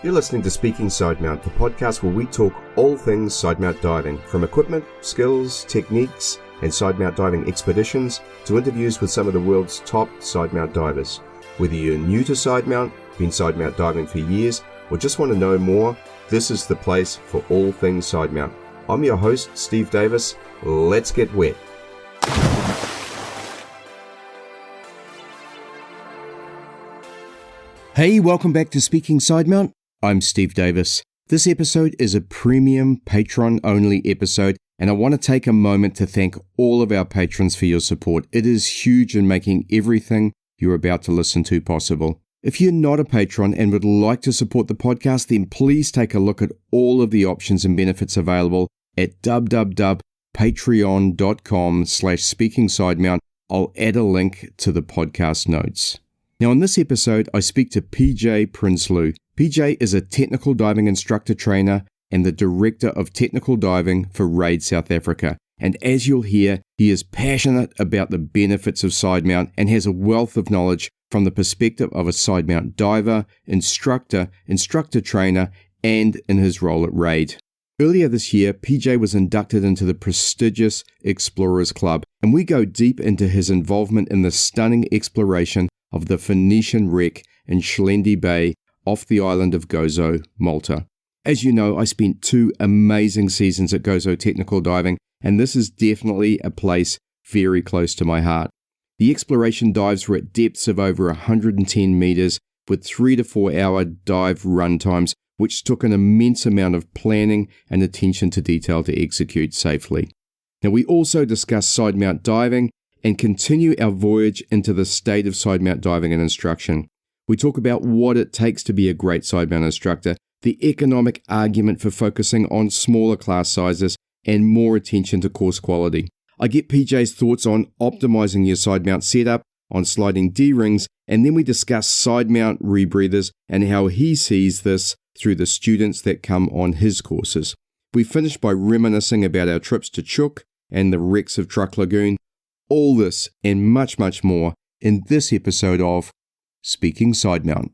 You're listening to Speaking Sidemount, the podcast where we talk all things sidemount diving, from equipment, skills, techniques, and sidemount diving expeditions to interviews with some of the world's top sidemount divers. Whether you're new to sidemount, been sidemount diving for years, or just want to know more, this is the place for all things sidemount. I'm your host, Steve Davis. Let's get wet. Hey, welcome back to Speaking Sidemount. I'm Steve Davis. This episode is a premium Patreon-only episode, and I want to take a moment to thank all of our patrons for your support. It is huge in making everything you're about to listen to possible. If you're not a patron and would like to support the podcast, then please take a look at all of the options and benefits available at www.patreon.com/speakingsidemount. I'll add a link to the podcast notes. Now, in this episode, I speak to PJ Prinsloo. PJ is a technical diving instructor trainer and the director of technical diving for RAID South Africa. And as you'll hear, he is passionate about the benefits of sidemount and has a wealth of knowledge from the perspective of a sidemount diver, instructor trainer, and in his role at RAID. Earlier this year, PJ was inducted into the prestigious Explorers Club, and we go deep into his involvement in the stunning exploration of the Phoenician Wreck in Xlendi Bay off the island of Gozo, Malta. As you know, I spent 2 amazing seasons at Gozo Technical Diving, and this is definitely a place very close to my heart. The exploration dives were at depths of over 110 meters with 3 to 4 hour dive runtimes, which took an immense amount of planning and attention to detail to execute safely. Now, we also discuss sidemount diving and continue our voyage into the state of sidemount diving and instruction. We talk about what it takes to be a great sidemount instructor, the economic argument for focusing on smaller class sizes, and more attention to course quality. I get PJ's thoughts on optimizing your sidemount setup, on sliding D-rings, and then we discuss sidemount rebreathers and how he sees this through the students that come on his courses. We finish by reminiscing about our trips to Chuuk and the wrecks of Truck Lagoon. All this and much, much more in this episode of Speaking Sidemount.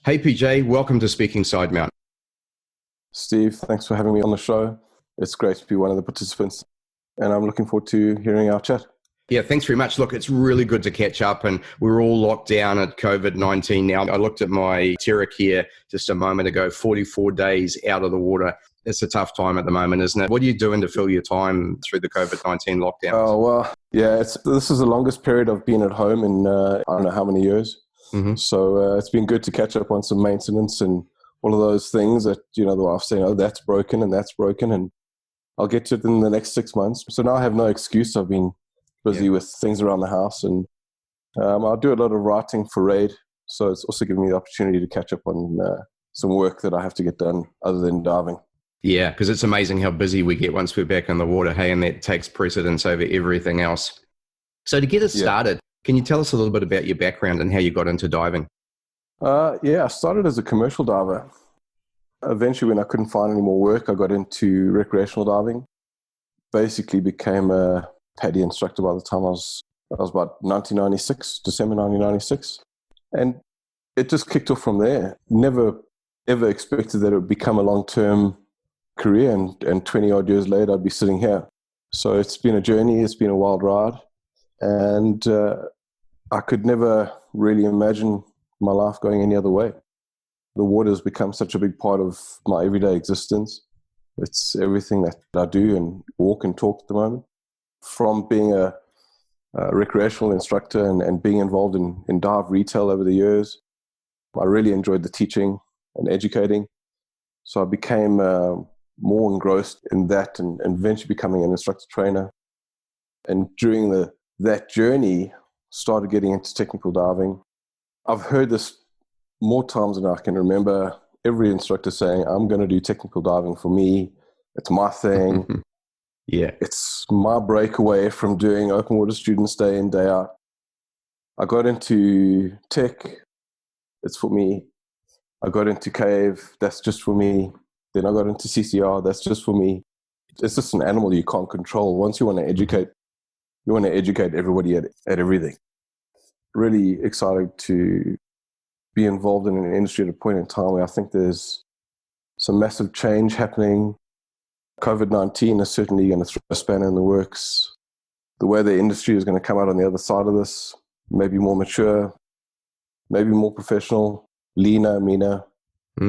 Hey PJ, welcome to Speaking Sidemount. Steve, thanks for having me on the show. It's great to be one of the participants, and I'm looking forward to hearing our chat. Yeah, thanks very much. Look, it's really good to catch up, and we're all locked down at COVID-19 now. I looked at my Terek here just a moment ago, 44 days out of the water. It's a tough time at the moment, isn't it? What are you doing to fill your time through the COVID-19 lockdown? Oh, well, yeah, this is the longest period I've been at home in I don't know how many years. Mm-hmm. So it's been good to catch up on some maintenance and all of those things that, the wife's saying, oh, that's broken, and I'll get to it in the next 6 months. So now I have no excuse. I've been busy with things around the house, and I'll do a lot of writing for RAID. So it's also given me the opportunity to catch up on some work that I have to get done other than diving. Yeah, because it's amazing how busy we get once we're back in the water, hey, and that takes precedence over everything else. So to get us started, can you tell us a little bit about your background and how you got into diving? I started as a commercial diver. Eventually, when I couldn't find any more work, I got into recreational diving. Basically became a PADI instructor by the time I was about 1996, December 1996. And it just kicked off from there. Never, ever expected that it would become a long-term career, and 20 odd years later I'd be sitting here. So it's been a journey, it's been a wild ride, and I could never really imagine my life going any other way. The water has become such a big part of my everyday existence. It's everything that I do and walk and talk at the moment. From being a recreational instructor and being involved in dive retail over the years, I really enjoyed the teaching and educating. So I became more engrossed in that and eventually becoming an instructor trainer. And during that journey, started getting into technical diving. I've heard this more times than I can remember. Every instructor saying, I'm going to do technical diving for me. It's my thing. Yeah. It's my breakaway from doing open water students day in, day out. I got into tech. It's for me. I got into cave. That's just for me. Then I got into CCR. That's just for me. It's just an animal you can't control. Once you want to educate everybody at everything. Really excited to be involved in an industry at a point in time where I think there's some massive change happening. COVID-19 is certainly going to throw a spanner in the works. The way the industry is going to come out on the other side of this, maybe more mature, maybe more professional, leaner, meaner.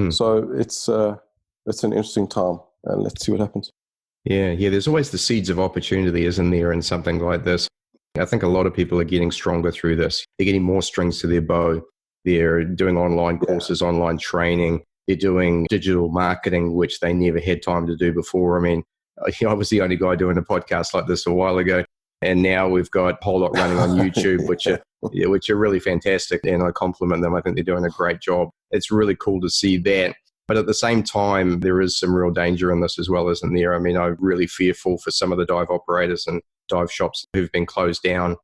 So it's an interesting time, and let's see what happens. Yeah, there's always the seeds of opportunity, isn't there, in something like this? I think a lot of people are getting stronger through this. They're getting more strings to their bow. They're doing online courses, online training. They're doing digital marketing, which they never had time to do before. I mean, I was the only guy doing a podcast like this a while ago. And now we've got a whole lot running on YouTube, which are really fantastic. And I compliment them. I think they're doing a great job. It's really cool to see that. But at the same time, there is some real danger in this as well, isn't there? I mean, I'm really fearful for some of the dive operators and dive shops who've been closed down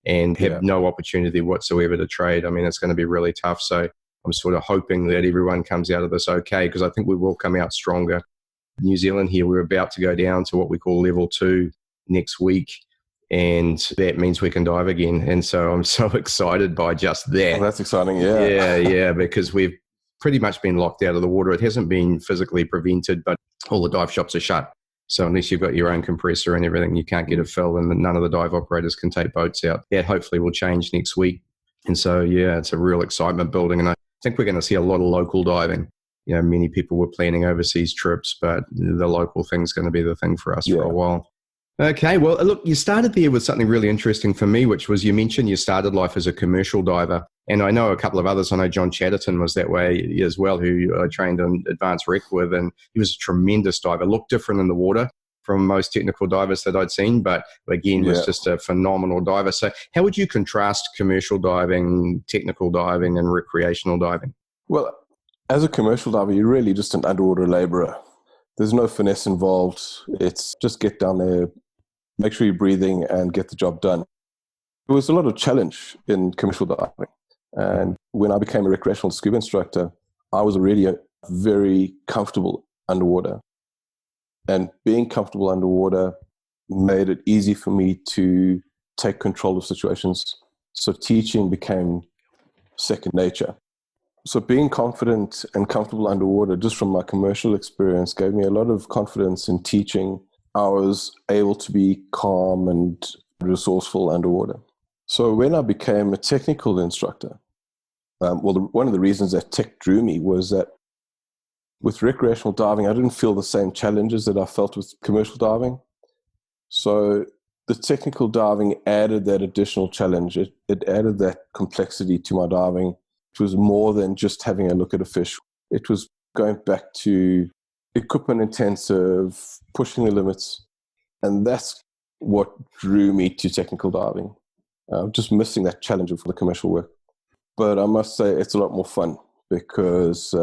and have no opportunity whatsoever to trade. I mean, it's going to be really tough. So I'm sort of hoping that everyone comes out of this okay, because I think we will come out stronger. New Zealand here, we're about to go down to what we call level 2 next week. And that means we can dive again. And so I'm so excited by just that. Oh, that's exciting, yeah. Yeah, because we've pretty much been locked out of the water. It hasn't been physically prevented, but all the dive shops are shut. So unless you've got your own compressor and everything, you can't get a fill, and none of the dive operators can take boats out. That hopefully will change next week. And so, it's a real excitement building. And I think we're going to see a lot of local diving. Many people were planning overseas trips, but the local thing's going to be the thing for us for a while. Okay, well, look, you started there with something really interesting for me, which was you mentioned you started life as a commercial diver. And I know a couple of others. I know John Chatterton was that way as well, who I trained on advanced rec with. And he was a tremendous diver, looked different in the water from most technical divers that I'd seen, but again, was just a phenomenal diver. So how would you contrast commercial diving, technical diving, and recreational diving? Well, as a commercial diver, you're really just an underwater laborer. There's no finesse involved. It's just get down there, make sure you're breathing, and get the job done. There was a lot of challenge in commercial diving. And when I became a recreational scuba instructor, I was already very comfortable underwater. And being comfortable underwater made it easy for me to take control of situations. So teaching became second nature. So being confident and comfortable underwater, just from my commercial experience, gave me a lot of confidence in teaching. I was able to be calm and resourceful underwater. So when I became a technical instructor, one of the reasons that tech drew me was that with recreational diving, I didn't feel the same challenges that I felt with commercial diving. So the technical diving added that additional challenge. It added that complexity to my diving. It was more than just having a look at a fish. It was going back to equipment intensive, pushing the limits. And that's what drew me to technical diving. Just missing that challenge of the commercial work. But I must say it's a lot more fun because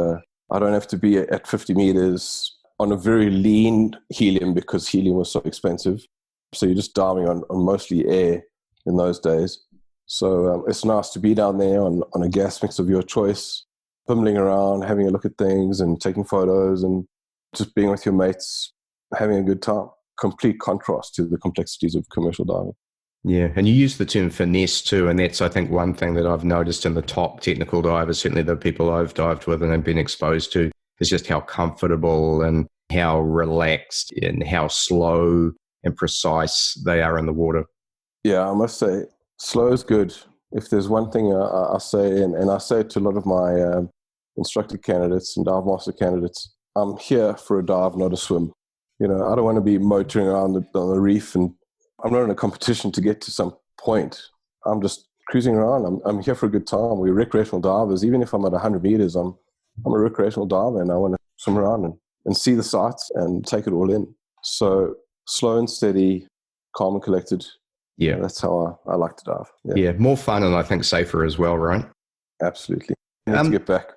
I don't have to be at 50 meters on a very lean helium because helium was so expensive. So you're just diving on mostly air in those days. So it's nice to be down there on a gas mix of your choice, pummeling around, having a look at things and taking photos and just being with your mates, having a good time. Complete contrast to the complexities of commercial diving. Yeah, and you use the term finesse too, and that's, I think, one thing that I've noticed in the top technical divers, certainly the people I've dived with and have been exposed to, is just how comfortable and how relaxed and how slow and precise they are in the water. Yeah, I must say, slow is good. If there's one thing I say, and I say it to a lot of my instructor candidates and dive master candidates, I'm here for a dive, not a swim. I don't want to be motoring around on the reef, and I'm not in a competition to get to some point. I'm just cruising around. I'm here for a good time. We're recreational divers. Even if I'm at 100 meters, I'm a recreational diver, and I want to swim around and see the sights and take it all in. So slow and steady, calm and collected. Yeah, that's how I like to dive. Yeah, more fun and I think safer as well, right? Absolutely. Let's get back.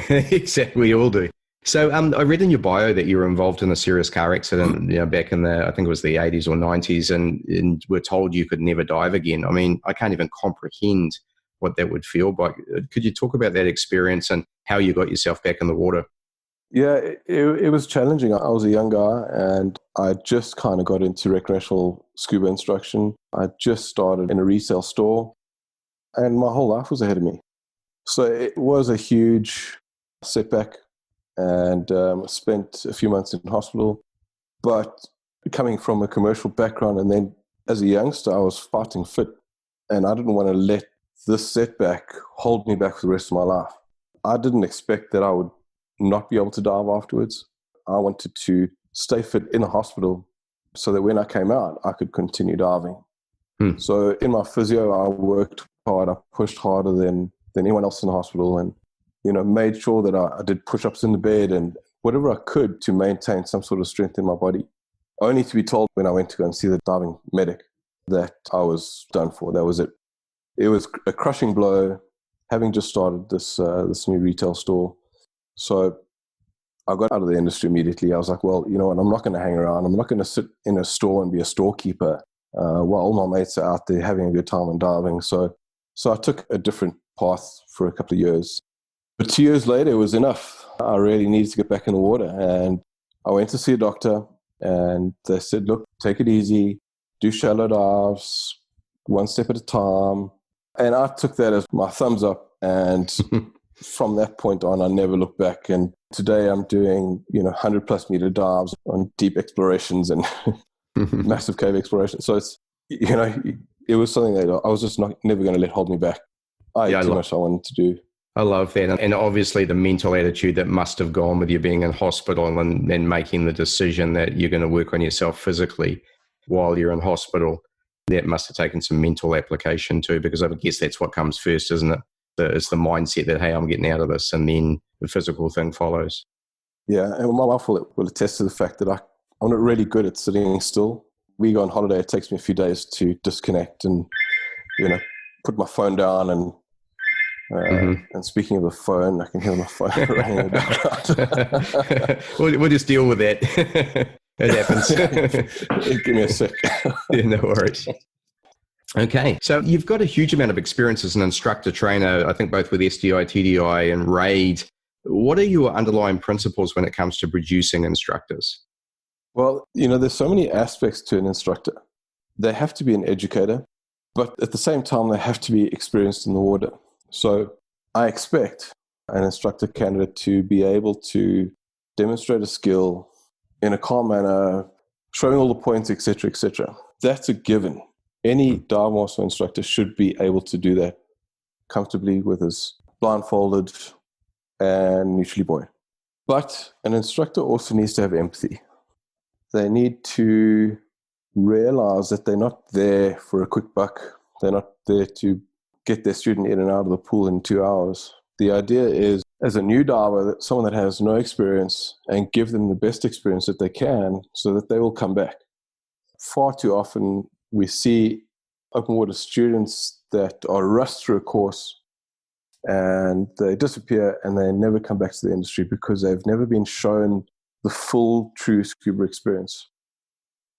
Exactly, we all do. So I read in your bio that you were involved in a serious car accident back in I think it was the 80s or 90s, and were told you could never dive again. I mean, I can't even comprehend what that would feel like. Could you talk about that experience and how you got yourself back in the water? Yeah, it was challenging. I was a young guy and I just kind of got into recreational scuba instruction. I just started in a resale store and my whole life was ahead of me. So it was a huge setback, and spent a few months in hospital. But coming from a commercial background, and then as a youngster, I was fighting fit, and I didn't want to let this setback hold me back for the rest of my life. I didn't expect that I would not be able to dive afterwards. I wanted to stay fit in the hospital so that when I came out, I could continue diving. So in my physio, I worked hard. I pushed harder than anyone else in the hospital, and made sure that I did push-ups in the bed and whatever I could to maintain some sort of strength in my body. Only to be told when I went to go and see the diving medic that I was done for. That was it. It was a crushing blow, having just started this new retail store. So I got out of the industry immediately. I was like, well, you know what? I'm not going to hang around. I'm not going to sit in a store and be a storekeeper while all my mates are out there having a good time and diving. So I took a different path for a couple of years. But 2 years later, it was enough. I really needed to get back in the water. And I went to see a doctor, and they said, look, take it easy, do shallow dives, one step at a time. And I took that as my thumbs up. And from that point on, I never looked back. And today I'm doing, 100+ meter dives on deep explorations and massive cave exploration. So it's, it was something that I was just never going to let hold me back. I had too much I wanted to do. I love that. And obviously the mental attitude that must have gone with you being in hospital and then making the decision that you're going to work on yourself physically while you're in hospital, that must have taken some mental application too, because I guess that's what comes first, isn't it? It's the mindset that, hey, I'm getting out of this, and then the physical thing follows. Yeah, and my wife will attest to the fact that I'm not really good at sitting still. We go on holiday, it takes me a few days to disconnect and, put my phone down and and speaking of the phone, I can hear my phone ringing in the background. We'll just deal with that. It happens. Give me a sec. Yeah, no worries. Okay, so you've got a huge amount of experience as an instructor trainer, I think both with SDI, TDI and RAID. What are your underlying principles when it comes to producing instructors? Well, there's so many aspects to an instructor. They have to be an educator, but at the same time, they have to be experienced in the water. So I expect an instructor candidate to be able to demonstrate a skill in a calm manner, showing all the points, etc., etc. That's a given. Any dive master instructor should be able to do that comfortably with his blindfolded and neutrally buoyed. But an instructor also needs to have empathy. They need to realize that they're not there for a quick buck. They're not there to get their student in and out of the pool in 2 hours. The idea is, as a new diver, that someone that has no experience, and give them the best experience that they can so that they will come back. Far too often, we see open water students that are rushed through a course and they disappear and they never come back to the industry because they've never been shown the full, true scuba experience.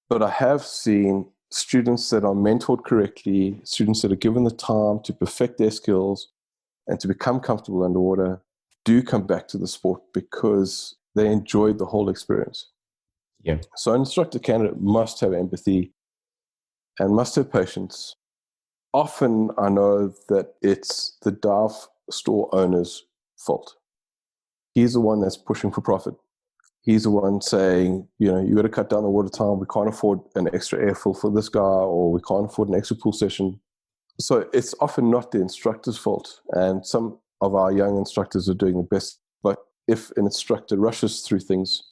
But I have seen students that are mentored correctly, students that are given the time to perfect their skills and to become comfortable underwater, do come back to the sport because they enjoyed the whole experience. Yeah. So an instructor candidate must have empathy and must have patience. Often I know that it's the dive store owner's fault. He's the one that's pushing for profit. He's the one saying, you got to cut down the water time. We can't afford an extra airfill for this guy, or we can't afford an extra pool session. So it's often not the instructor's fault. And some of our young instructors are doing the best. But if an instructor rushes through things,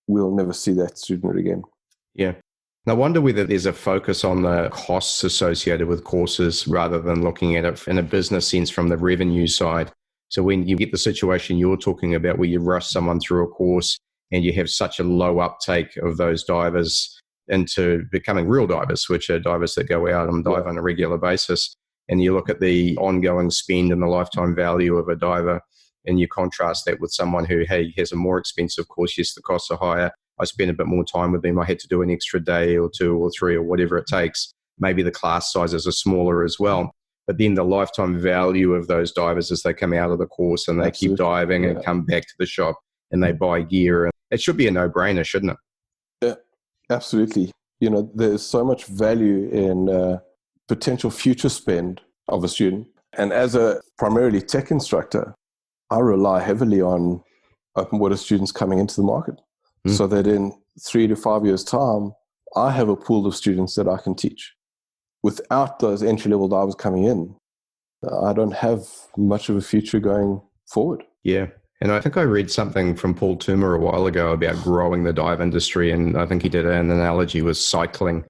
we'll never see that student again. Yeah. I wonder whether there's a focus on the costs associated with courses rather than looking at it in a business sense from the revenue side. So when you get the situation you're talking about where you rush someone through a course and you have such a low uptake of those divers into becoming real divers, which are divers that go out and dive on a regular basis, and you look at the ongoing spend and the lifetime value of a diver, and you contrast that with someone who, hey, has a more expensive course. Yes, the costs are higher. I spend a bit more time with them. I had to do an extra day or 2 or 3 or whatever it takes. Maybe the class sizes are smaller as well. But then the lifetime value of those divers as they come out of the course and they keep diving and come back to the shop and they buy gear. It should be a no-brainer, shouldn't it? Yeah, absolutely. There's so much value in potential future spend of a student. And as a primarily tech instructor, I rely heavily on open water students coming into the market, so that in 3 to 5 years' time, I have a pool of students that I can teach. Without those entry-level divers coming in, I don't have much of a future going forward. Yeah. And I think I read something from Paul Toomer a while ago about growing the dive industry. And I think he did an analogy with cycling,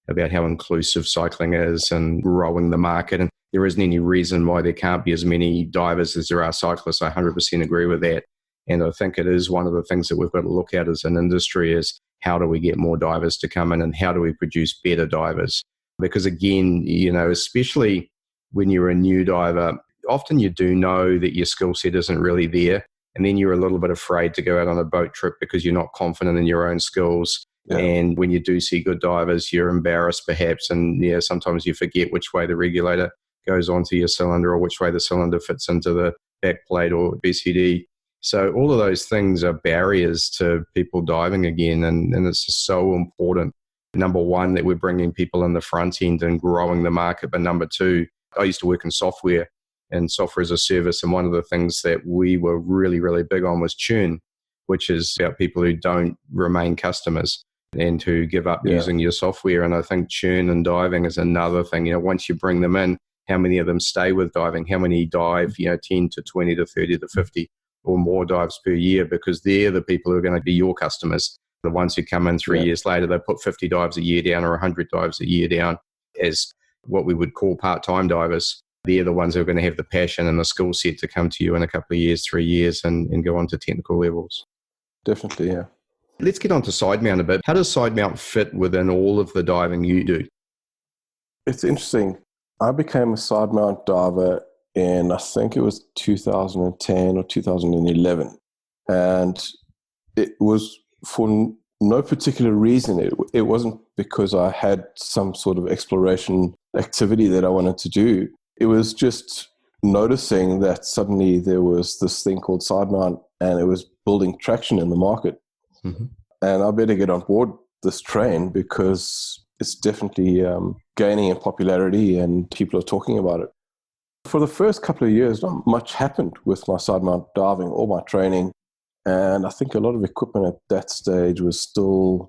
about how inclusive cycling is and growing the market. And there isn't any reason why there can't be as many divers as there are cyclists. I 100% agree with that. And I think it is one of the things that we've got to look at as an industry is how do we get more divers to come in and how do we produce better divers? Because again, especially when you're a new diver, often you do know that your skill set isn't really there. And then you're a little bit afraid to go out on a boat trip because you're not confident in your own skills. Yeah. And when you do see good divers, you're embarrassed perhaps. And sometimes you forget which way the regulator goes onto your cylinder or which way the cylinder fits into the back plate or BCD. So all of those things are barriers to people diving again. And it's just so important. Number one, that we're bringing people in the front end and growing the market. But number two, I used to work in software and software as a service. And one of the things that we were really, really big on was churn, which is about people who don't remain customers and who give up using your software. And I think churn and diving is another thing. Once you bring them in, how many of them stay with diving? How many dive, 10 to 20 to 30 to 50 or more dives per year? Because they're the people who are going to be your customers. The ones who come in 3 years later, they put 50 dives a year down or 100 dives a year down as what we would call part-time divers. They're the ones who are going to have the passion and the skill set to come to you in a couple of years, 3 years, and go on to technical levels. Definitely, yeah. Let's get on to Sidemount a bit. How does Sidemount fit within all of the diving you do? It's interesting. I became a Sidemount diver in, I think it was 2010 or 2011. And it was for no particular reason. It wasn't because I had some sort of exploration activity that I wanted to do. It was just noticing that suddenly there was this thing called Sidemount and it was building traction in the market. Mm-hmm. And I better get on board this train because it's definitely gaining in popularity and people are talking about it. For the first couple of years, not much happened with my Sidemount diving or my training. And I think a lot of equipment at that stage was still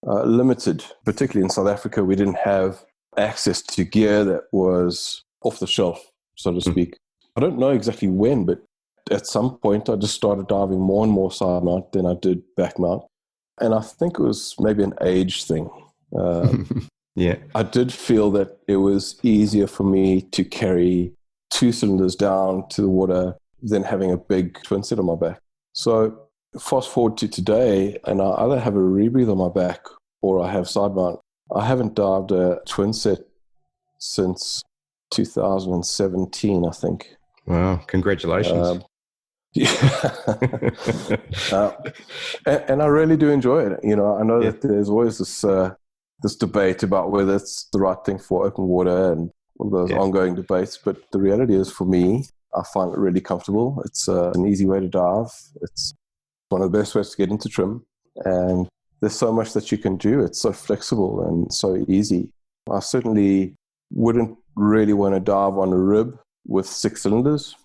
limited, particularly in South Africa. We didn't have access to gear that was off the shelf, so to speak. I don't know exactly when, but at some point I just started diving more and more side mount than I did back mount. And I think it was maybe an age thing. I did feel that it was easier for me to carry 2 cylinders down to the water than having a big twin set on my back. So fast forward to today, and I either have a rebreathe on my back or I have side mount. I haven't dived a twin set since 2017, I think. Wow, congratulations. And I really do enjoy it. I know that there's always this debate about whether it's the right thing for open water and one of those ongoing debates. But the reality is, for me, I find it really comfortable. It's an easy way to dive. It's one of the best ways to get into trim. And there's so much that you can do. It's so flexible and so easy. I certainly wouldn't really want to dive on a rib with 6 cylinders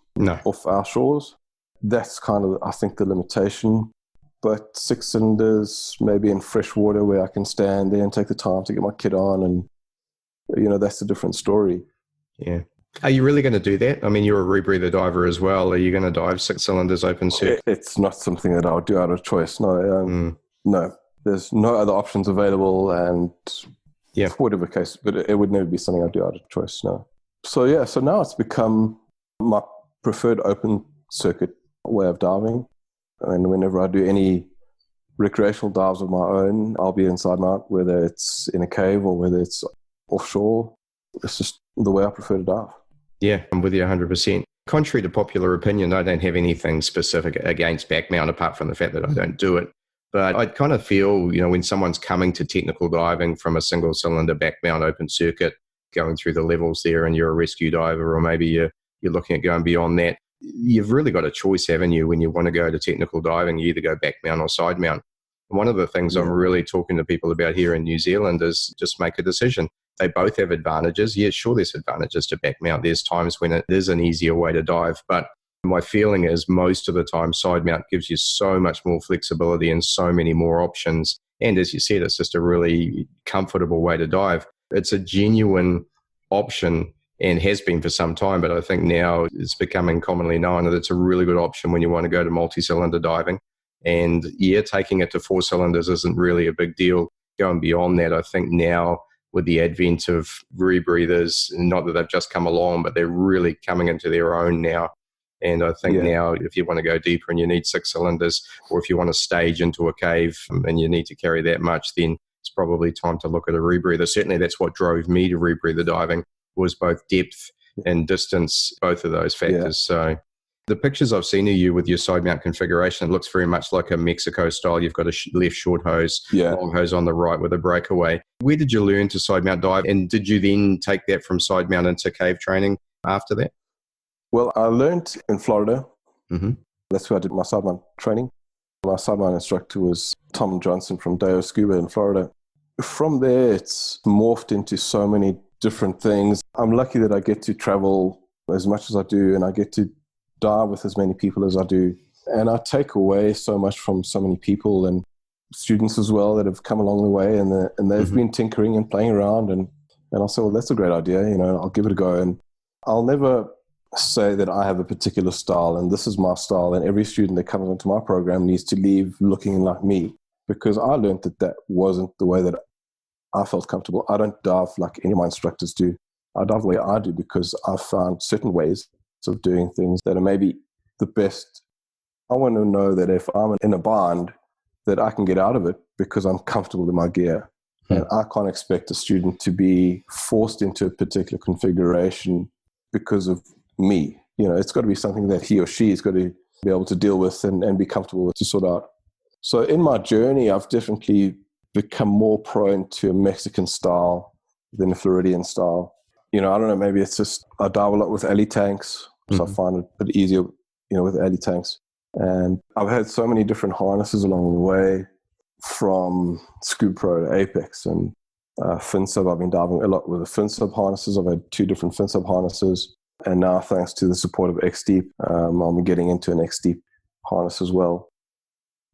off our shores. That's kind of, I think, the limitation. But 6 cylinders, maybe in fresh water where I can stand there and take the time to get my kit on, and that's a different story. Yeah. Are you really going to do that? I mean, you're a rebreather diver as well. Are you going to dive 6 cylinders open circuit? It's not something that I would do out of choice. No. There's no other options available, and for whatever case, but it would never be something I'd do out of choice. No. So now it's become my preferred open circuit way of diving. And whenever I do any recreational dives of my own, I'll be in side mount, whether it's in a cave or whether it's offshore. It's just the way I prefer to dive. Yeah, I'm with you 100%. Contrary to popular opinion, I don't have anything specific against back mount apart from the fact that I don't do it. But I kind of feel, when someone's coming to technical diving from a single cylinder back mount open circuit, going through the levels there, and you're a rescue diver, or maybe you're looking at going beyond that, you've really got a choice, haven't you? When you want to go to technical diving, you either go back mount or side mount. And one of the things I'm really talking to people about here in New Zealand is just make a decision. they both have advantages. Yeah, sure, there's advantages to back mount. There's times when it is an easier way to dive, but my feeling is most of the time side mount gives you so much more flexibility and so many more options. And as you said, it's just a really comfortable way to dive. It's a genuine option and has been for some time, but I think now it's becoming commonly known that it's a really good option when you want to go to multi-cylinder diving. And yeah, taking it to 4 cylinders isn't really a big deal. Going beyond that, I think now with the advent of rebreathers, not that they've just come along, but they're really coming into their own now. And I think now if you want to go deeper and you need 6 cylinders, or if you want to stage into a cave and you need to carry that much, then it's probably time to look at a rebreather. Certainly that's what drove me to rebreather diving, was both depth and distance, both of those factors. Yeah. So the pictures I've seen of you with your side mount configuration, it looks very much like a Mexico style. You've got a left short hose, long hose on the right with a breakaway. Where did you learn to side mount dive? And did you then take that from side mount into cave training after that? Well, I learned in Florida. Mm-hmm. That's where I did my side mount training. My side mount instructor was Tom Johnson from Deo Scuba in Florida. From there, it's morphed into so many different things. I'm lucky that I get to travel as much as I do, and I get to dive with as many people as I do. And I take away so much from so many people and students as well that have come along the way, and they've been tinkering and playing around. And I'll say, well, that's a great idea. I'll give it a go. And I'll never say that I have a particular style and this is my style, and every student that comes into my program needs to leave looking like me, because I learned that wasn't the way that I felt comfortable. I don't dive like any of my instructors do. I dive the way I do because I've found certain ways of doing things that are maybe the best. I want to know that if I'm in a bind, that I can get out of it because I'm comfortable in my gear. And I can't expect a student to be forced into a particular configuration because of me. It's got to be something that he or she has got to be able to deal with and be comfortable with to sort out. So in my journey, I've definitely become more prone to a Mexican style than a Floridian style. I don't know, maybe it's just I dive a lot with alley tanks, so I find it a bit easier, with alley tanks. And I've had so many different harnesses along the way, from Scuba Pro to Apex and fin sub. I've been diving a lot with the fin sub harnesses. I've had 2 different fin sub harnesses. And now, thanks to the support of X Deep, I'm getting into an X Deep harness as well.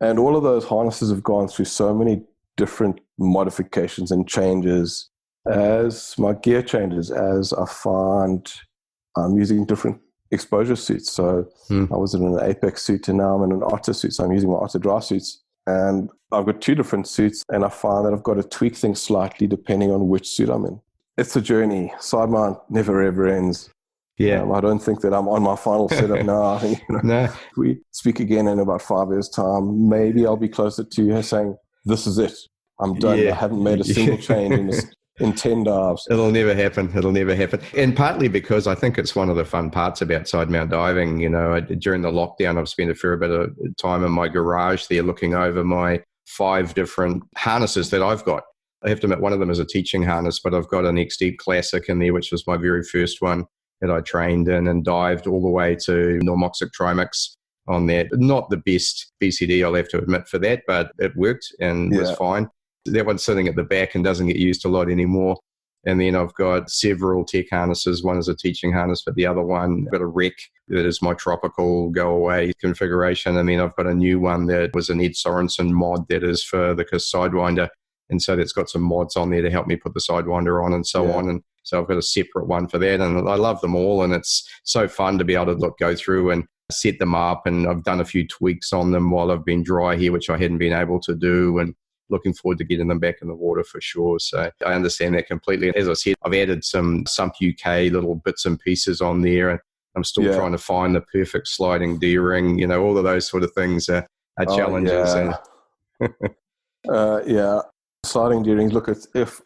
And all of those harnesses have gone through so many different modifications and changes as my gear changes, as I find I'm using different exposure suits. So I was in an Apex suit and now I'm in an Otter suit. So I'm using my Otter dry suits. And I've got 2 different suits, and I find that I've got to tweak things slightly depending on which suit I'm in. It's a journey. Side mount never ever ends. Yeah, I don't think that I'm on my final setup now. No. If we speak again in about 5 years' time, maybe I'll be closer to saying, this is it. I'm done. I haven't made a single change in 10 dives. It'll never happen. And partly because I think it's one of the fun parts about side mount diving. During the lockdown, I've spent a fair bit of time in my garage there looking over my 5 different harnesses that I've got. I have to admit, one of them is a teaching harness, but I've got an X-Deep Classic in there, which was my very first one that I trained in and dived all the way to Normoxic Trimix on that. Not the best BCD, I'll have to admit, for that, but it worked and was fine. That one's sitting at the back and doesn't get used a lot anymore. And then I've got several tech harnesses. One is a teaching harness, but the other one, I've got a Wreck that is my tropical go away configuration. And then I've got a new one that was an Ed Sorensen mod that is for the Sidewinder. And so that's got some mods on there to help me put the Sidewinder on and so on. And so I've got a separate one for that. And I love them all. And it's so fun to be able to go through and set them up. And I've done a few tweaks on them while I've been dry here, which I hadn't been able to do. And looking forward to getting them back in the water for sure. So I understand that completely. As I said, I've added some Sump UK little bits and pieces on there, and I'm still trying to find the perfect sliding D-ring. All of those sort of things are challenges. Sliding D-rings. Look, if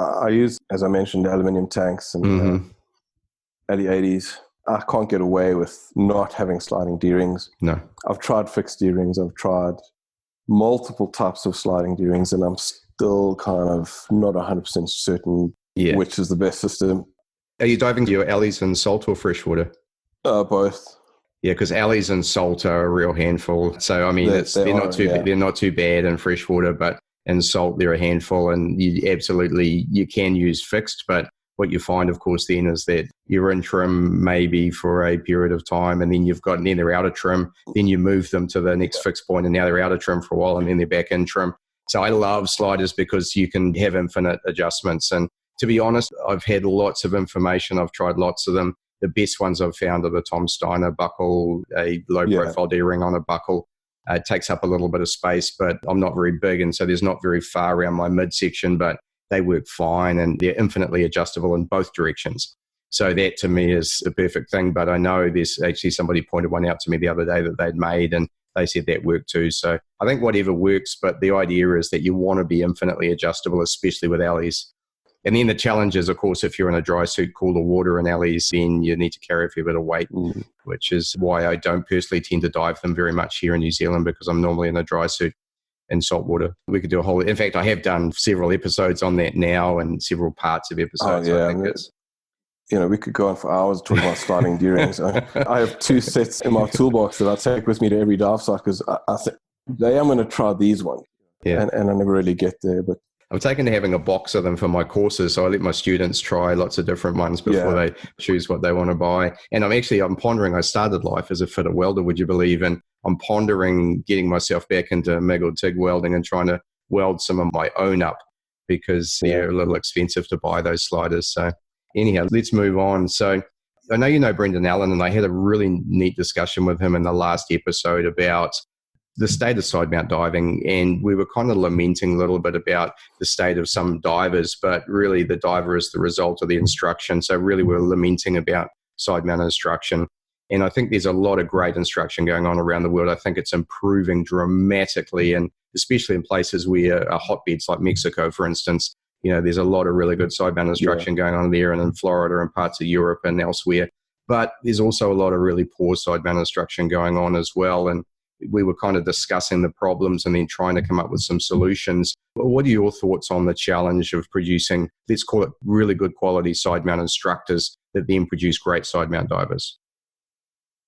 I use, as I mentioned, aluminium tanks and alley 80s. I can't get away with not having sliding D-rings. No. I've tried fixed D-rings. I've tried multiple types of sliding D-rings, and I'm still kind of not 100% certain which is the best system. Are you diving your alleys in salt or freshwater? Both. Yeah, because alleys and salt are a real handful. So I mean, they're not too bad in freshwater, but and salt, they're a handful, and you can use fixed, but what you find, of course, then is that you're in trim maybe for a period of time, and then then they're out of trim, then you move them to the next fixed point, and now they're out of trim for a while, and then they're back in trim. So I love sliders because you can have infinite adjustments. And to be honest, I've had lots of information. I've tried lots of them. The best ones I've found are the Tom Steiner buckle, a low-profile D-ring on a buckle. It takes up a little bit of space, but I'm not very big, and so there's not very far around my midsection, but they work fine, and they're infinitely adjustable in both directions. So that to me is the perfect thing. But I know there's actually somebody pointed one out to me the other day that they'd made, and they said that worked too. So I think whatever works, but the idea is that you want to be infinitely adjustable, especially with alleys. And then the challenge is, of course, if you're in a dry suit, cooler water in alleys, then you need to carry a fair bit of weight, which is why I don't personally tend to dive them very much here in New Zealand, because I'm normally in a dry suit in salt water. We could do in fact, I have done several episodes on that now, and several parts of episodes. Oh, yeah. I think it's, we could go on for hours talking about sliding D-rings. I have 2 sets in my toolbox that I take with me to every dive site, because I think today I'm going to try these ones. Yeah. And I never really get there, but I'm taken to having a box of them for my courses, so I let my students try lots of different ones before they choose what they want to buy. And I'm pondering, I started life as a fitter welder, would you believe? And I'm pondering getting myself back into MIG or TIG welding and trying to weld some of my own up, because they're a little expensive to buy those sliders. So anyhow, let's move on. So I know you know Brendan Allen, and I had a really neat discussion with him in the last episode about the state of sidemount diving, and we were kind of lamenting a little bit about the state of some divers, but really the diver is the result of the instruction. So really we're lamenting about sidemount instruction. And I think there's a lot of great instruction going on around the world. I think it's improving dramatically, and especially in places where are hotbeds like Mexico, for instance. There's a lot of really good sidemount instruction going on there, and in Florida and parts of Europe and elsewhere. But there's also a lot of really poor sidemount instruction going on as well. And we were kind of discussing the problems and then trying to come up with some solutions. What are your thoughts on the challenge of producing, let's call it, really good quality sidemount instructors that then produce great sidemount divers?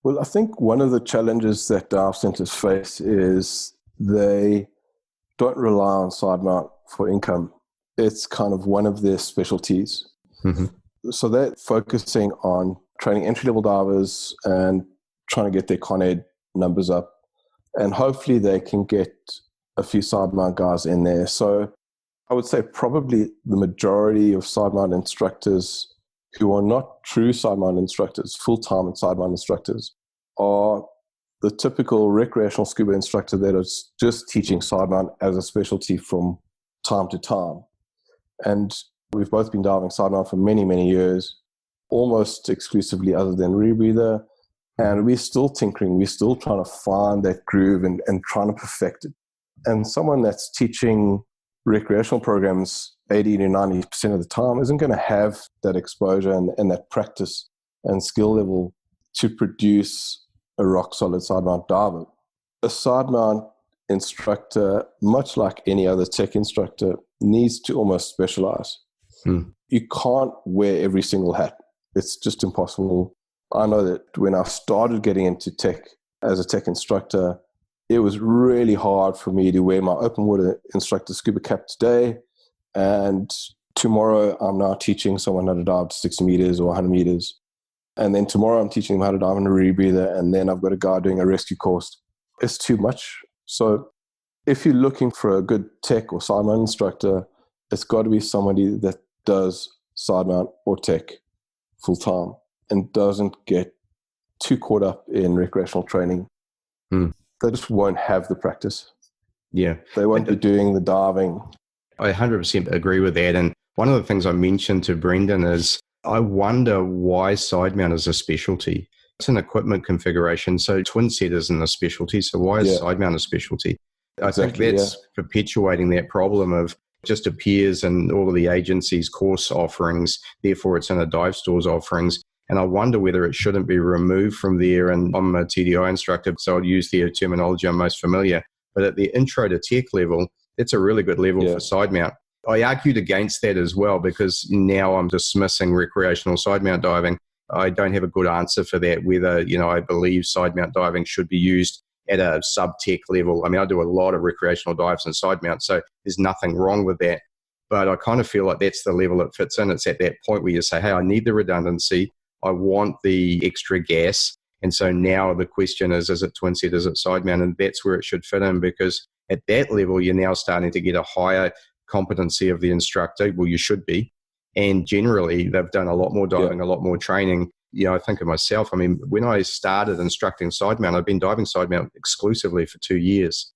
Well, I think one of the challenges that dive centers face is they don't rely on sidemount for income. It's kind of one of their specialties. Mm-hmm. So they're focusing on training entry-level divers and trying to get their Con Ed numbers up. And hopefully they can get a few sidemount guys in there. So I would say probably the majority of sidemount instructors who are not true sidemount instructors, full-time and sidemount instructors, are the typical recreational scuba instructor that is just teaching sidemount as a specialty from time to time. And we've both been diving sidemount for many, many years, almost exclusively other than rebreather. And we're still tinkering. We're still trying to find that groove and trying to perfect it. And someone that's teaching recreational programs 80 to 90% of the time isn't going to have that exposure and that practice and skill level to produce a rock-solid sidemount diver. A sidemount instructor, much like any other tech instructor, needs to almost specialize. You can't wear every single hat. It's just impossible. I know that when I started getting into tech as a tech instructor, it was really hard for me to wear my open water instructor scuba cap today, and tomorrow I'm now teaching someone how to dive to 60 meters or 100 meters. And then tomorrow I'm teaching them how to dive in a rebreather, and then I've got a guy doing a rescue course. It's too much. So if you're looking for a good tech or sidemount instructor, it's got to be somebody that does sidemount or tech full time and doesn't get too caught up in recreational training. They just won't have the practice. Yeah. They won't be doing the diving. I 100% agree with that. And one of the things I mentioned to Brendan is I wonder why sidemount is a specialty. It's an equipment configuration. So twin set isn't a specialty. So why is sidemount a specialty? I think that's perpetuating that problem of just appears in all of the agencies' course offerings. Therefore, it's in a dive store's offerings. And I wonder whether it shouldn't be removed from there. And I'm a TDI instructor, so I'll use the terminology I'm most familiar. But at the intro to tech level, it's a really good level for sidemount. I argued against that as well, because now I'm dismissing recreational sidemount diving. I don't have a good answer for that, whether, I believe sidemount diving should be used at a sub-tech level. I mean, I do a lot of recreational dives and side mounts, so there's nothing wrong with that. But I kind of feel like that's the level it fits in. It's at that point where you say, hey, I need the redundancy. I want the extra gas. And so now the question is it twin set, is it side mount? And that's where it should fit in, because at that level, you're now starting to get a higher competency of the instructor. Well, you should be. And generally, they've done a lot more diving, a lot more training. You know, I think of myself, I mean, when I started instructing side mount, I've been diving side mount exclusively for 2 years.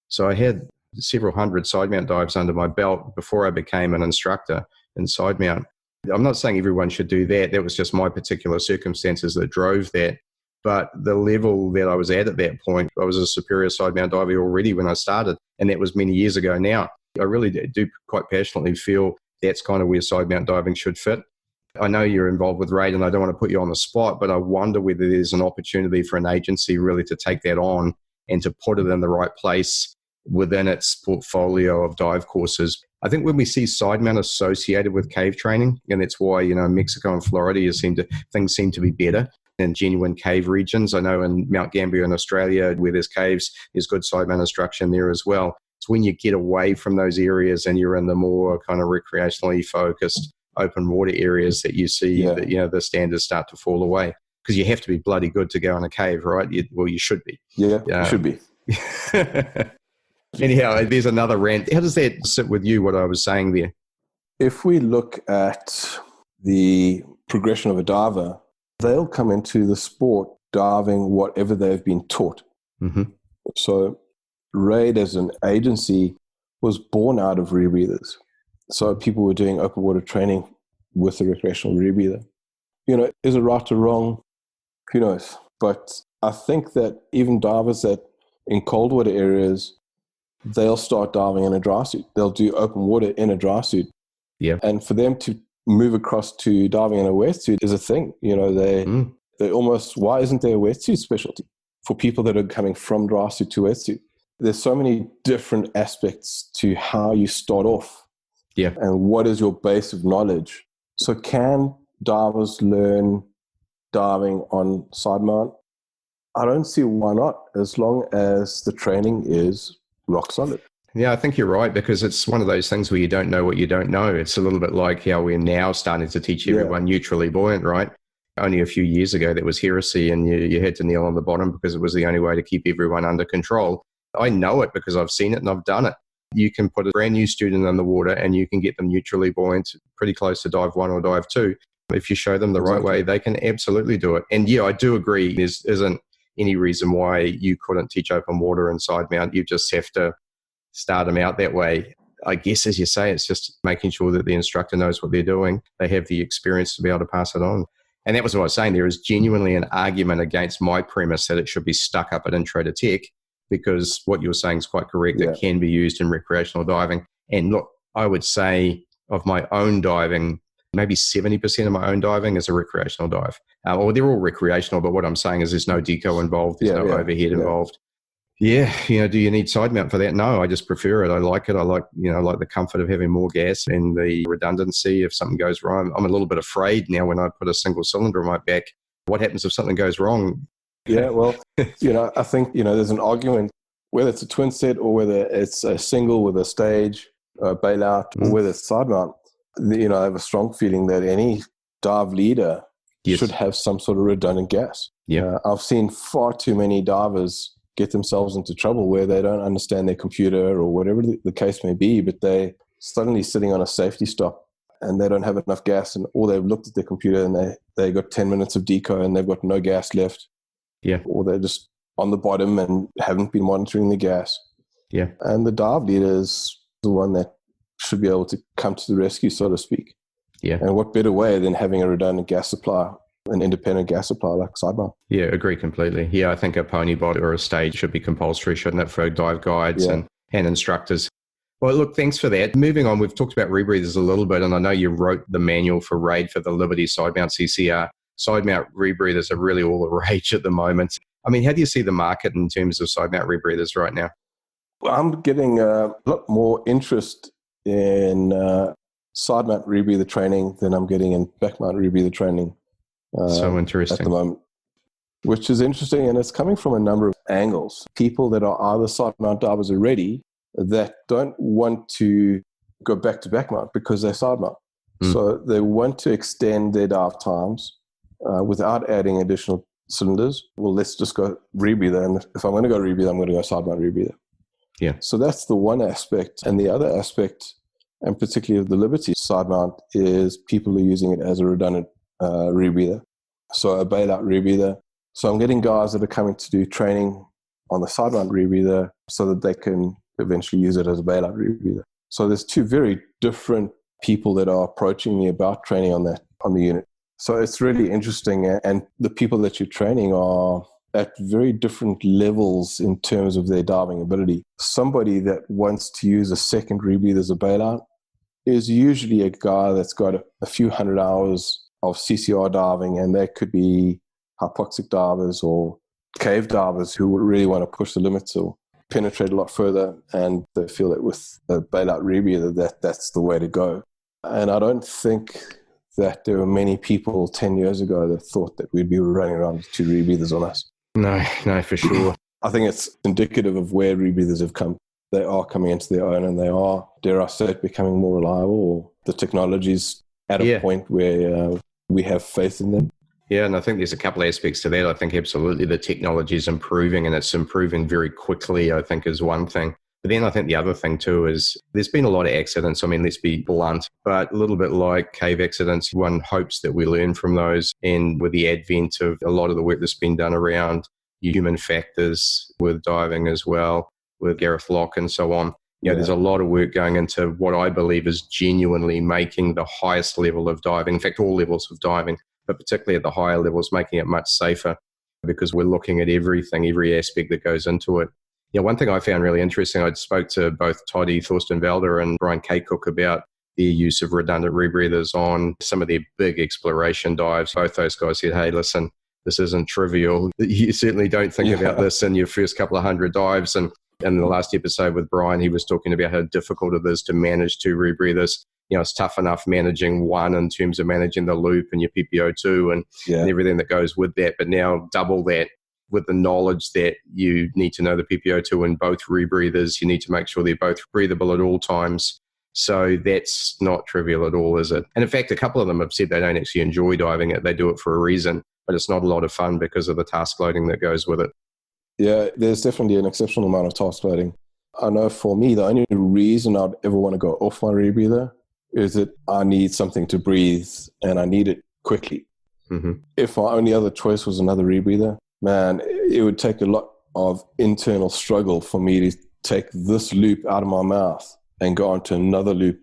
So I had several hundred side mount dives under my belt before I became an instructor in side mount. I'm not saying everyone should do that. That was just my particular circumstances that drove that. But the level that I was at that point, I was a superior side mount diver already when I started, and that was many years ago now. I really do quite passionately feel that's kind of where side mount diving should fit. I know you're involved with RAID, and I don't want to put you on the spot, but I wonder whether there's an opportunity for an agency really to take that on and to put it in the right place within its portfolio of dive courses. I think when we see side mount associated with cave training, and that's why, you know, Mexico and Florida things seem to be better in genuine cave regions. I know in Mount Gambier in Australia, where there's caves, there's good side mount instruction there as well. It's when you get away from those areas and you're in the more kind of recreationally focused open water areas that you see that, you know, the standards start to fall away, because you have to be bloody good to go in a cave, right? You should be. Yeah, you should be. Anyhow, there's another rant. How does that sit with you, what I was saying there? If we look at the progression of a diver, they'll come into the sport diving whatever they've been taught. Mm-hmm. So RAID as an agency was born out of rebreathers. So people were doing open water training with a recreational rebreather. You know, is it right or wrong? Who knows? But I think that even divers that in cold water areas, they'll start diving in a dry suit. They'll do open water in a dry suit. Yeah. And for them to move across to diving in a wetsuit is a thing. You know, they almost, why isn't there a wetsuit specialty for people that are coming from dry suit to wetsuit? There's so many different aspects to how you start off. Yeah. And what is your base of knowledge? So can divers learn diving on side mount? I don't see why not, as long as the training is rock solid. Yeah, I think you're right, because it's one of those things where you don't know what you don't know. It's a little bit like how we're now starting to teach everyone neutrally buoyant, right? Only a few years ago, that was heresy, and you had to kneel on the bottom because it was the only way to keep everyone under control. I know it because I've seen it and I've done it. You can put a brand new student in the water and you can get them neutrally buoyant pretty close to dive 1 or dive 2. If you show them the right way, they can absolutely do it. And yeah, I do agree. There isn't any reason why you couldn't teach open water and side mount. You just have to start them out that way. I guess, as you say, it's just making sure that the instructor knows what they're doing. They have the experience to be able to pass it on. And that was what I was saying. There is genuinely an argument against my premise that it should be stuck up at intro to tech, because what you were saying is quite correct. Yeah. It can be used in recreational diving. And look, I would say of my own diving, maybe 70% of my own diving is a recreational dive. Or they're all recreational, but what I'm saying is there's no deco involved. There's no overhead involved. Yeah, do you need side mount for that? No, I just prefer it. I like it. I like the comfort of having more gas and the redundancy if something goes wrong. I'm a little bit afraid now when I put a single cylinder on my back. What happens if something goes wrong? Yeah, well, I think, there's an argument, whether it's a twin set or whether it's a single with a stage, a bailout, or whether it's side mount. I have a strong feeling that any dive leader should have some sort of redundant gas. Yeah, I've seen far too many divers get themselves into trouble where they don't understand their computer or whatever the case may be, but they suddenly sitting on a safety stop and they don't have enough gas, and or they've looked at their computer and they got 10 minutes of deco and they've got no gas left. Yeah. Or they're just on the bottom and haven't been monitoring the gas. Yeah. And the dive leader is the one that should be able to come to the rescue, so to speak. Yeah. And what better way than having a redundant gas supply, an independent gas supply like Sidemount? Yeah, agree completely. Yeah, I think a pony bot or a stage should be compulsory, shouldn't it, for dive guides and instructors. Well, look, thanks for that. Moving on, we've talked about rebreathers a little bit, and I know you wrote the manual for RAID for the Liberty Sidemount CCR. Sidemount rebreathers are really all the rage at the moment. I mean, how do you see the market in terms of sidemount rebreathers right now? Well, I'm getting a lot more interest in sidemount rebreather training than I'm getting in backmount rebreather training. So interesting. At the moment. which is interesting. And it's coming from a number of angles. People that are either side mount divers already that don't want to go back to back mount because they're side mount. So they want to extend their dive times without adding additional cylinders. Well, let's just go rebreather. And if I'm going to go rebreather, I'm going to go side mount rebreather. Yeah. So that's the one aspect. And the other aspect, and particularly of the Liberty side mount, is people are using it as a redundant rebreather. So a bailout rebreather. So I'm getting guys that are coming to do training on the side mount rebreather so that they can eventually use it as a bailout rebreather. So there's two very different people that are approaching me about training on the unit. So it's really interesting. And the people that you're training are at very different levels in terms of their diving ability. Somebody that wants to use a second rebreather as a bailout is usually a guy that's got a few hundred hours of CCR diving, and they could be hypoxic divers or cave divers who really want to push the limits or penetrate a lot further, and they feel that with a bailout rebreather that's the way to go. And I don't think that there were many people 10 years ago that thought that we'd be running around with two rebreathers on us. No, for sure. I think it's indicative of where rebreathers have come. They are coming into their own, and they are, dare I say it, becoming more reliable. Or the technology's at a point where we have faith in them. Yeah, and I think there's a couple of aspects to that. I think absolutely the technology is improving, and it's improving very quickly, I think, is one thing. But then I think the other thing too is there's been a lot of accidents. I mean, let's be blunt, but a little bit like cave accidents, one hopes that we learn from those. And with the advent of a lot of the work that's been done around human factors with diving as well, with Gareth Locke and so on, there's a lot of work going into what I believe is genuinely making the highest level of diving, in fact, all levels of diving, but particularly at the higher levels, making it much safer because we're looking at everything, every aspect that goes into it. One thing I found really interesting, I spoke to both Toddy Thorsten Velder and Brian Kaycook about their use of redundant rebreathers on some of their big exploration dives. Both those guys said, hey, listen, this isn't trivial. You certainly don't think about this in your first couple of 100 dives. And in the last episode with Brian, he was talking about how difficult it is to manage two rebreathers. It's tough enough managing one in terms of managing the loop and your PPO2 and everything that goes with that. But now double that with the knowledge that you need to know the PPO2 in both rebreathers. You need to make sure they're both breathable at all times. So that's not trivial at all, is it? And in fact, a couple of them have said they don't actually enjoy diving it. They do it for a reason, but it's not a lot of fun because of the task loading that goes with it. Yeah, there's definitely an exceptional amount of task loading. I know for me, the only reason I'd ever want to go off my rebreather is that I need something to breathe and I need it quickly. Mm-hmm. If my only other choice was another rebreather, man, it would take a lot of internal struggle for me to take this loop out of my mouth and go on to another loop.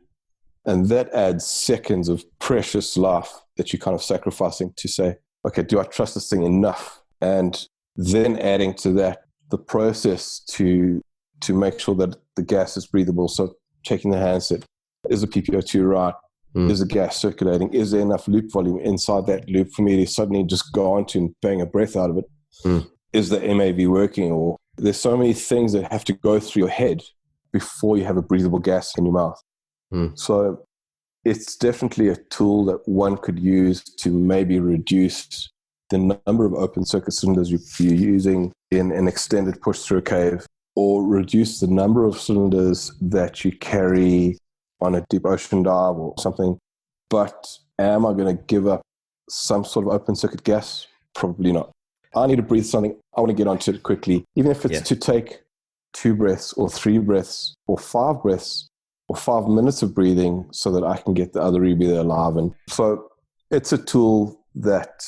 And that adds seconds of precious life that you're kind of sacrificing to say, okay, do I trust this thing enough? And then adding to that the process to make sure that the gas is breathable. So checking the handset, is the PPO2 right? Is the gas circulating? Is there enough loop volume inside that loop for me to suddenly just go on to and bang a breath out of it? Is the MAV working? Or there's so many things that have to go through your head before you have a breathable gas in your mouth. So it's definitely a tool that one could use to maybe reduce the number of open circuit cylinders you're using in an extended push through a cave, or reduce the number of cylinders that you carry on a deep ocean dive or something. But am I going to give up some sort of open circuit gas? Probably not. I need to breathe something. I want to get onto it quickly, even if it's to take 2 breaths or 3 breaths or 5 breaths or 5 minutes of breathing so that I can get the other rebreather alive. And so it's a tool that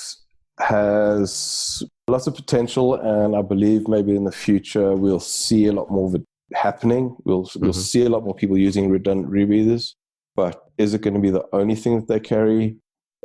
has lots of potential, and I believe maybe in the future we'll see a lot more of it happening. We'll see a lot more people using redundant rebreathers, but is it going to be the only thing that they carry?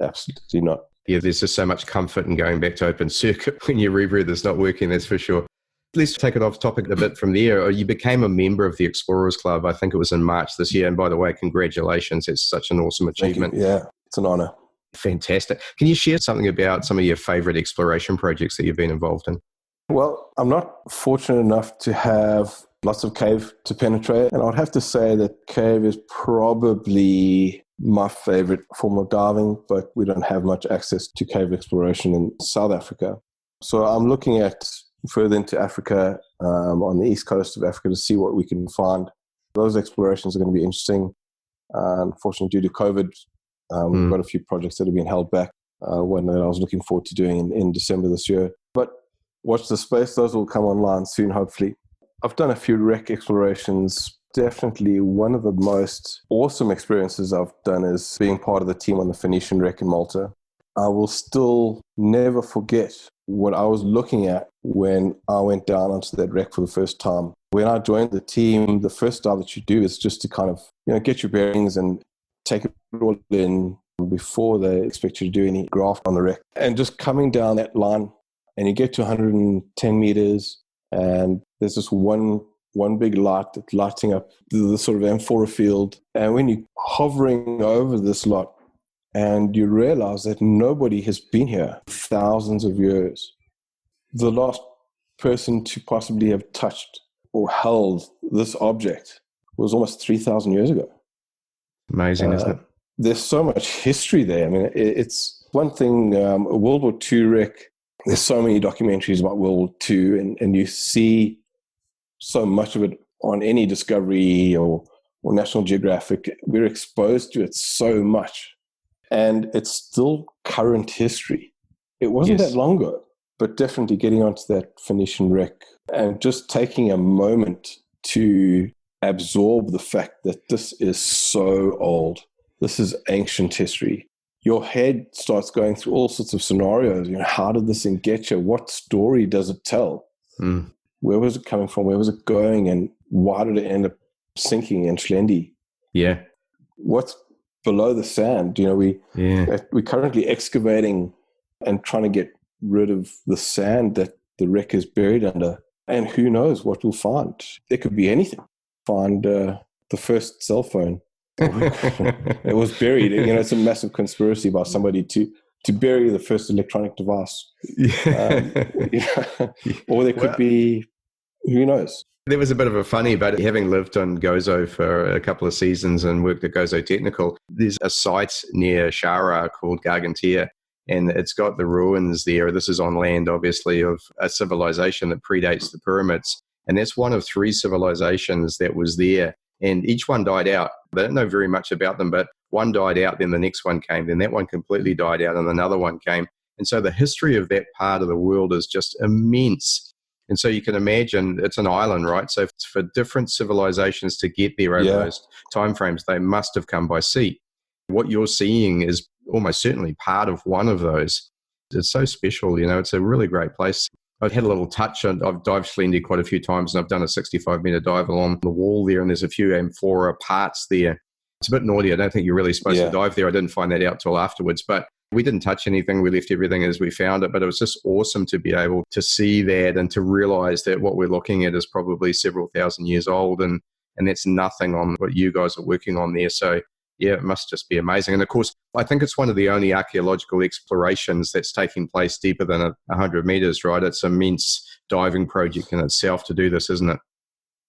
Absolutely not. Yeah, there's just so much comfort in going back to open circuit when your rebreather's not working, that's for sure. Let's take it off topic a bit from there. You became a member of the Explorers Club, I think it was in March this year. And by the way, congratulations. It's such an awesome achievement. Yeah, it's an honor. Fantastic. Can you share something about some of your favorite exploration projects that you've been involved in? Well, I'm not fortunate enough to have lots of cave to penetrate. And I'd have to say that cave is probably my favorite form of diving, but we don't have much access to cave exploration in South Africa. So I'm looking at further into Africa, on the east coast of Africa, to see what we can find. Those explorations are going to be interesting. Unfortunately, due to COVID, we've got a few projects that have been held back. One that I was looking forward to doing in December this year. But watch the space. Those will come online soon, hopefully. I've done a few wreck explorations. Definitely one of the most awesome experiences I've done is being part of the team on the Phoenician Wreck in Malta. I will still never forget what I was looking at when I went down onto that wreck for the first time. When I joined the team, the first dive that you do is just to kind of, get your bearings and take it all in before they expect you to do any graft on the wreck. And just coming down that line, and you get to 110 meters, and there's this one big light that's lighting up the sort of amphora field. And when you're hovering over this lot, and you realize that nobody has been here thousands of years. The last person to possibly have touched or held this object was almost 3,000 years ago. Amazing, isn't it? There's so much history there. I mean, it's one thing, World War II wreck, there's so many documentaries about World War II, and you see so much of it on any Discovery or National Geographic. We're exposed to it so much. And it's still current history. It wasn't that long ago, but definitely getting onto that Phoenician wreck and just taking a moment to absorb the fact that this is so old. This is ancient history. Your head starts going through all sorts of scenarios. How did this thing get here? What story does it tell? Where was it coming from? Where was it going? And why did it end up sinking in Xlendi? Yeah. What's below the sand? We're currently excavating and trying to get rid of the sand that the wreck is buried under. And who knows what we'll find? There could be anything. Find the first cell phone. It was buried. It's a massive conspiracy by somebody to bury the first electronic device. Or there could be, who knows? There was a bit of a funny, but having lived on Gozo for a couple of seasons and worked at Gozo Technical, there's a site near Shara called Gargantia, and it's got the ruins there. This is on land, obviously, of a civilization that predates the pyramids. And that's one of 3 civilizations that was there. And each one died out. They don't know very much about them, but one died out, then the next one came, then that one completely died out, and another one came. And so the history of that part of the world is just immense. And so you can imagine it's an island, right? So for different civilizations to get there over those timeframes, they must have come by sea. What you're seeing is almost certainly part of one of those. It's so special, it's a really great place. I've had a little touch, and I've dived Xlendi quite a few times, and I've done a 65-meter dive along the wall there, and there's a few amphora parts there. It's a bit naughty. I don't think you're really supposed to dive there. I didn't find that out till afterwards, but we didn't touch anything. We left everything as we found it, but it was just awesome to be able to see that and to realize that what we're looking at is probably several thousand years old, and that's nothing on what you guys are working on there. So yeah, it must just be amazing. And of course, I think it's one of the only archaeological explorations that's taking place deeper than 100 meters, right? It's an immense diving project in itself to do this, isn't it?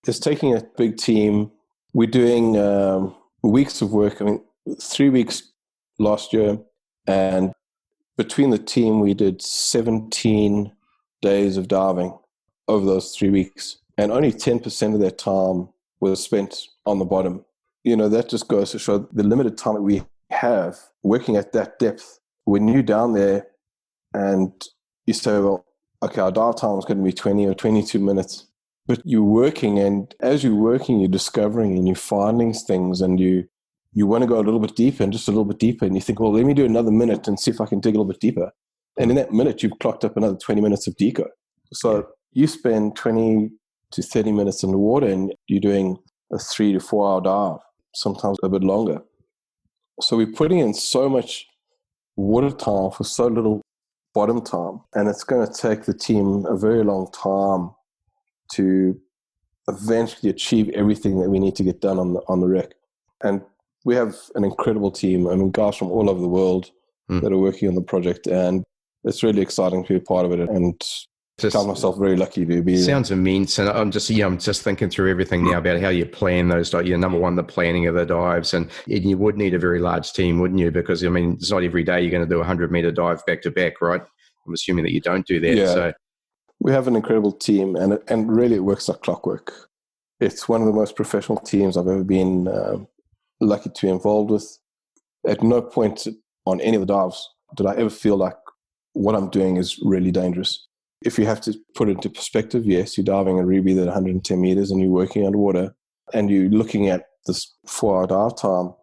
It's taking a big team. We're doing weeks of work. 3 weeks last year. And between the team, we did 17 days of diving over those 3 weeks. And only 10% of that time was spent on the bottom. That just goes to show the limited time that we have working at that depth. When you're down there and you say, well, okay, our dive time is going to be 20 or 22 minutes. But you're working, and as you're working, you're discovering and you're finding things, and you want to go a little bit deeper and just a little bit deeper. And you think, well, let me do another minute and see if I can dig a little bit deeper. And in that minute, you've clocked up another 20 minutes of deco. So you spend 20 to 30 minutes in the water, and you're doing a 3 to 4 hour dive, sometimes a bit longer. So we're putting in so much water time for so little bottom time. And it's going to take the team a very long time to eventually achieve everything that we need to get done on the wreck. And we have an incredible team. Guys from all over the world that are working on the project, and it's really exciting to be a part of it. And I count myself very lucky to be. Sounds immense, and I'm just thinking through everything now about how you plan those. Number one, the planning of the dives, and you would need a very large team, wouldn't you? Because it's not every day you're going to do a 100-meter dive back to back, right? I'm assuming that you don't do that. Yeah. So We have an incredible team, and really it works like clockwork. It's one of the most professional teams I've ever been lucky to be involved with. At no point on any of the dives did I ever feel like what I'm doing is really dangerous. If you have to put it into perspective, yes, you're diving a rebreathe at 110 meters and you're working underwater and you're looking at this 4-hour dive time.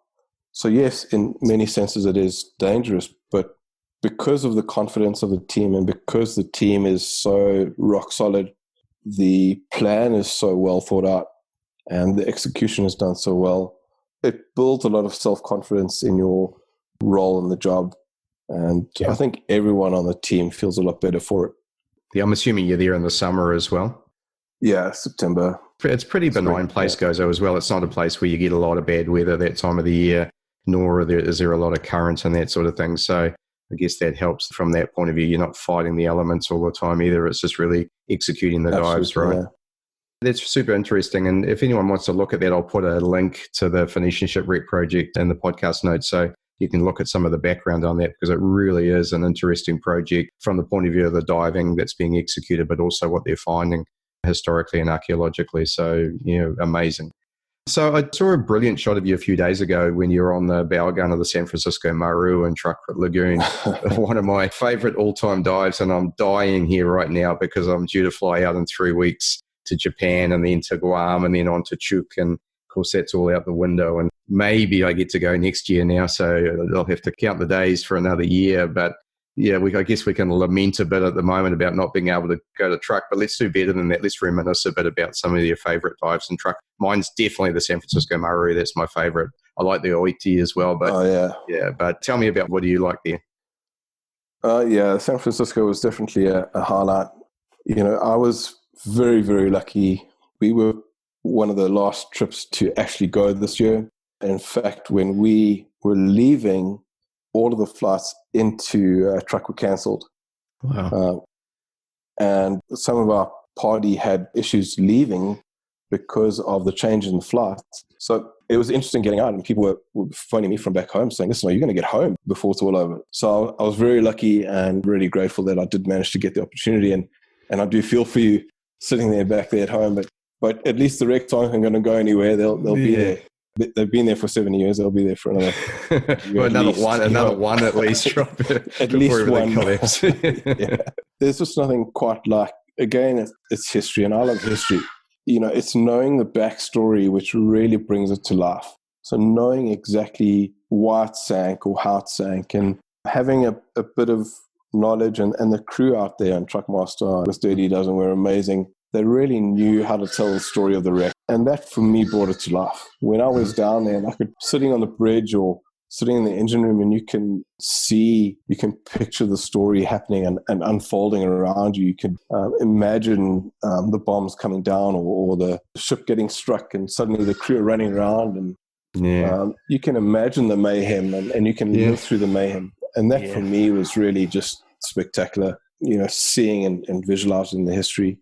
So yes, in many senses it is dangerous, but because of the confidence of the team and because the team is so rock solid, the plan is so well thought out and the execution is done so well, it builds a lot of self-confidence in your role in the job. And I think everyone on the team feels a lot better for it. Yeah, I'm assuming you're there in the summer as well. Yeah, September. It's a pretty benign place, Gozo, as well. It's not a place where you get a lot of bad weather that time of the year, nor is there a lot of current and that sort of thing. So I guess that helps from that point of view. You're not fighting the elements all the time either. It's just really executing the dives, right? Yeah. That's super interesting. And if anyone wants to look at that, I'll put a link to the Phoenician Wreck project in the podcast notes. So you can look at some of the background on that, because it really is an interesting project from the point of view of the diving that's being executed, but also what they're finding historically and archaeologically. So, amazing. So I saw a brilliant shot of you a few days ago when you were on the bow gun of the San Francisco Maru and Truck Lagoon, one of my favorite all-time dives. And I'm dying here right now because I'm due to fly out in 3 weeks to Japan and then to Guam and then on to Chuuk. And of course, that's all out the window. And maybe I get to go next year now, so I'll have to count the days for another year. But yeah, I guess we can lament a bit at the moment about not being able to go to Truck, but let's do better than that. Let's reminisce a bit about some of your favourite dives in Truck. Mine's definitely the San Francisco Maru. That's my favourite. I like the Oiti as well. But yeah. But tell me about, what do you like there? San Francisco was definitely a highlight. I was very, very lucky. We were one of the last trips to actually go this year. In fact, when we were leaving, all of the flights into Truck were cancelled. Wow. And some of our party had issues leaving because of the change in the flights. So it was interesting getting out, and people were phoning me from back home saying, listen, are you going to get home before it's all over? So I was very lucky and really grateful that I did manage to get the opportunity. And I do feel for you sitting there back there at home, but at least the wrecks aren't going to go anywhere. They'll be there. They've been there for 7 years. They'll be there for another well, another one at least. At least one. Collapse. Yeah. There's just nothing quite like, again, it's history, and I love history. It's knowing the backstory which really brings it to life. So knowing exactly why it sank or how it sank, and having a bit of knowledge, and the crew out there, and Truckmaster with Dirty Dozen were amazing. They really knew how to tell the story of the wreck. And that, for me, brought it to life. When I was down there, and I could sitting on the bridge or sitting in the engine room, and you can picture the story happening and unfolding around you. You can imagine the bombs coming down or the ship getting struck, and suddenly the crew are running around. And you can imagine the mayhem, and you can live through the mayhem. And that, for me, was really just spectacular, seeing and visualizing the history.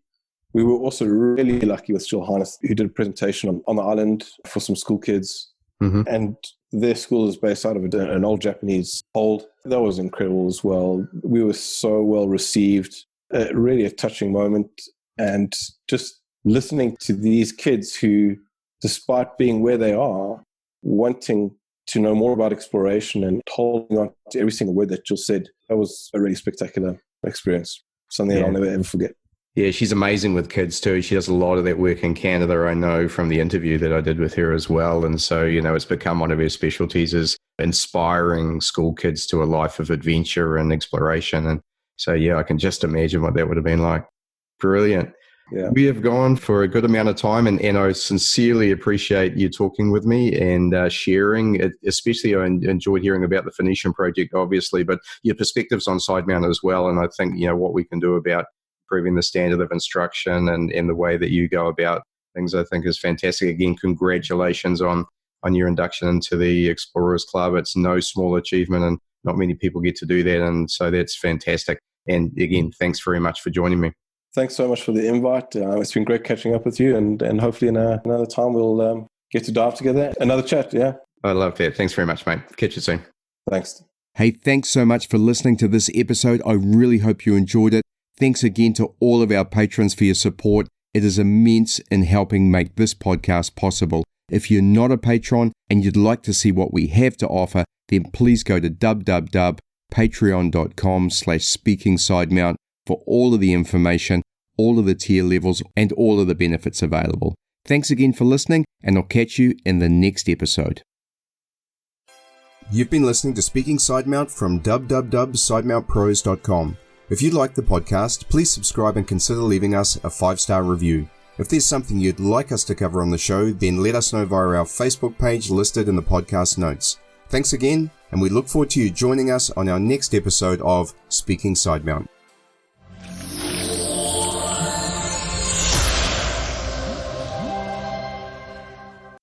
We were also really lucky with Jill Harness, who did a presentation on the island for some school kids. Mm-hmm. And their school is based out of an old Japanese hold. That was incredible as well. We were so well received. Really a touching moment. And just listening to these kids who, despite being where they are, wanting to know more about exploration and holding on to every single word that Jill said, that was a really spectacular experience. Something that I'll never, ever forget. Yeah, she's amazing with kids too. She does a lot of that work in Canada, I know, from the interview that I did with her as well. And so, it's become one of her specialties, is inspiring school kids to a life of adventure and exploration. And so, I can just imagine what that would have been like. Brilliant. Yeah. We have gone for a good amount of time, and I sincerely appreciate you talking with me and sharing. Especially, I enjoyed hearing about the Phoenician project, obviously, but your perspectives on Sidemount as well. And I think, what we can do about improving the standard of instruction and the way that you go about things, I think, is fantastic. Again, congratulations on your induction into the Explorers Club. It's no small achievement, and not many people get to do that. And so that's fantastic. And again, thanks very much for joining me. Thanks so much for the invite. It's been great catching up with you, and hopefully in another time we'll get to dive together. Another chat, yeah? I love that. Thanks very much, mate. Catch you soon. Thanks. Hey, thanks so much for listening to this episode. I really hope you enjoyed it. Thanks again to all of our patrons for your support. It is immense in helping make this podcast possible. If you're not a patron and you'd like to see what we have to offer, then please go to www.patreon.com/speakingsidemount for all of the information, all of the tier levels, and all of the benefits available. Thanks again for listening, and I'll catch you in the next episode. You've been listening to Speaking Sidemount from www.sidemountpros.com. If you like the podcast, please subscribe and consider leaving us a 5-star review. If there's something you'd like us to cover on the show, then let us know via our Facebook page listed in the podcast notes. Thanks again, and we look forward to you joining us on our next episode of Speaking Sidemount.